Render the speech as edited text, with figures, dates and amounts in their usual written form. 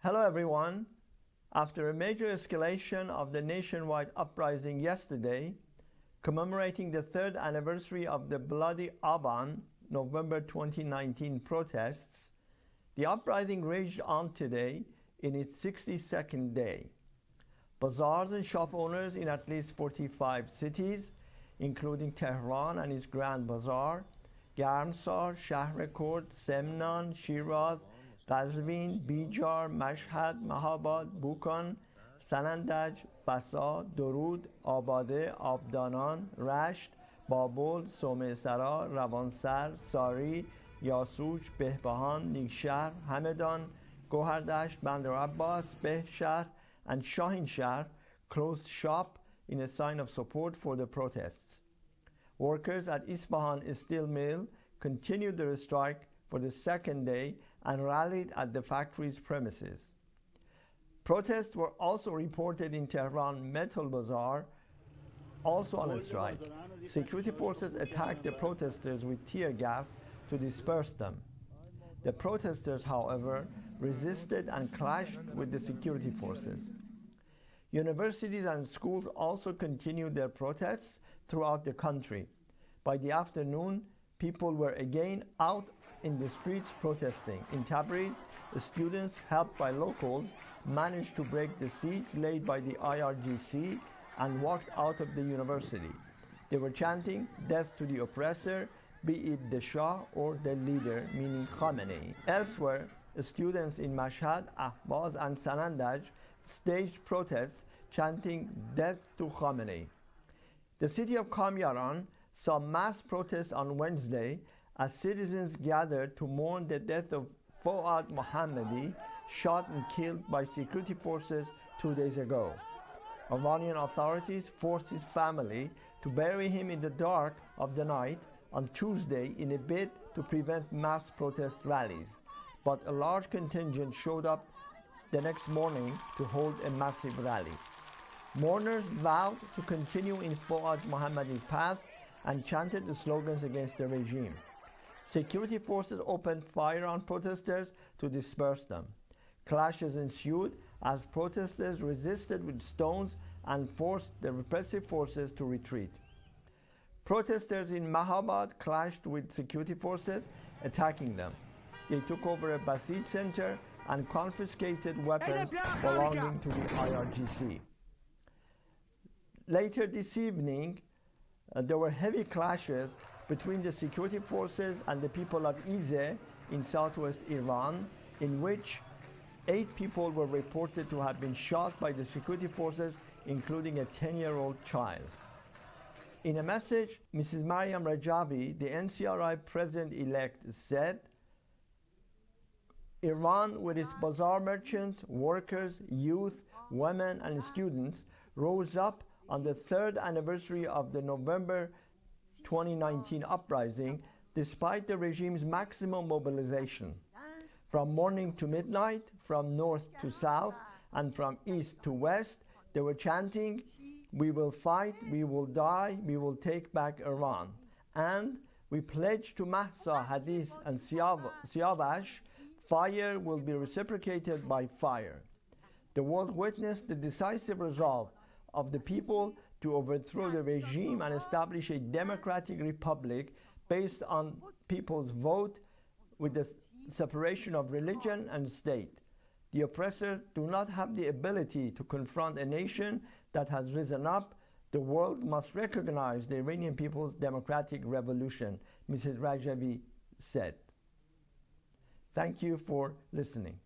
Hello everyone. After a major escalation of the nationwide uprising yesterday, commemorating the third anniversary of the Bloody Aban, November 2019 protests, the uprising raged on today in its 62nd day. Bazaars and shop owners in at least 45 cities, including Tehran and its Grand Bazaar, Garmsar, Shahr, Semnan, Shiraz, Qazvin, Bijar, Mashhad, Mahabad, Bukan, Sanandaj, Fasa, Dorud, Abadeh, Abdanan, Rasht, Babol, Sowme'eh Sara, Ravansar, Sari, Yasuj, Behbehan, Nikshahr, Hamedan, Gohardasht, Bandar Abbas, Bijar, and Shahin Shahr closed shop in a sign of support for the protests. Workers at Isfahan steel mill continued their strike for the second day and rallied at the factory's premises. Protests were also reported in Tehran Metal Bazaar, also on a strike. Security forces attacked the protesters with tear gas to disperse them. The protesters, however, resisted and clashed with the security forces. Universities and schools also continued their protests throughout the country. By the afternoon, people were again out in the streets protesting. In Tabriz, the students, helped by locals, managed to break the siege laid by the IRGC and walked out of the university. They were chanting, "Death to the oppressor, be it the Shah or the leader," meaning Khamenei. Elsewhere, students in Mashhad, Abbas, and Sanandaj staged protests chanting, "Death to Khamenei." The city of Kamiaran saw mass protests on Wednesday as citizens gathered to mourn the death of Fuad Mohammadi, shot and killed by security forces 2 days ago. Iranian authorities forced his family to bury him in the dark of the night on Tuesday in a bid to prevent mass protest rallies, but a large contingent showed up the next morning to hold a massive rally. Mourners vowed to continue in Fuad Mohammadi's path and chanted the slogans against the regime. Security forces opened fire on protesters to disperse them. Clashes ensued as protesters resisted with stones and forced the repressive forces to retreat. Protesters in Mahabad clashed with security forces, attacking them. They took over a Basij center and confiscated weapons belonging to the IRGC. Later this evening, there were heavy clashes between the security forces and the people of Izeh in southwest Iran, in which 8 people were reported to have been shot by the security forces, including a 10-year-old child. In a message, Mrs. Maryam Rajavi, the NCRI president-elect, said, "Iran, with its bazaar merchants, workers, youth, women, and students, rose up on the third anniversary of the November 2019 uprising, despite the regime's maximum mobilization. From morning to midnight, from north to south, and from east to west, they were chanting, 'We will fight, we will die, we will take back Iran.' And we pledge to Mahsa, Hadith, and Siavash, fire will be reciprocated by fire." The world witnessed the decisive resolve of the people to overthrow the regime and establish a democratic republic based on people's vote with the separation of religion and state. The oppressors do not have the ability to confront a nation that has risen up. The world must recognize the Iranian people's democratic revolution, Mrs. Rajavi said. Thank you for listening.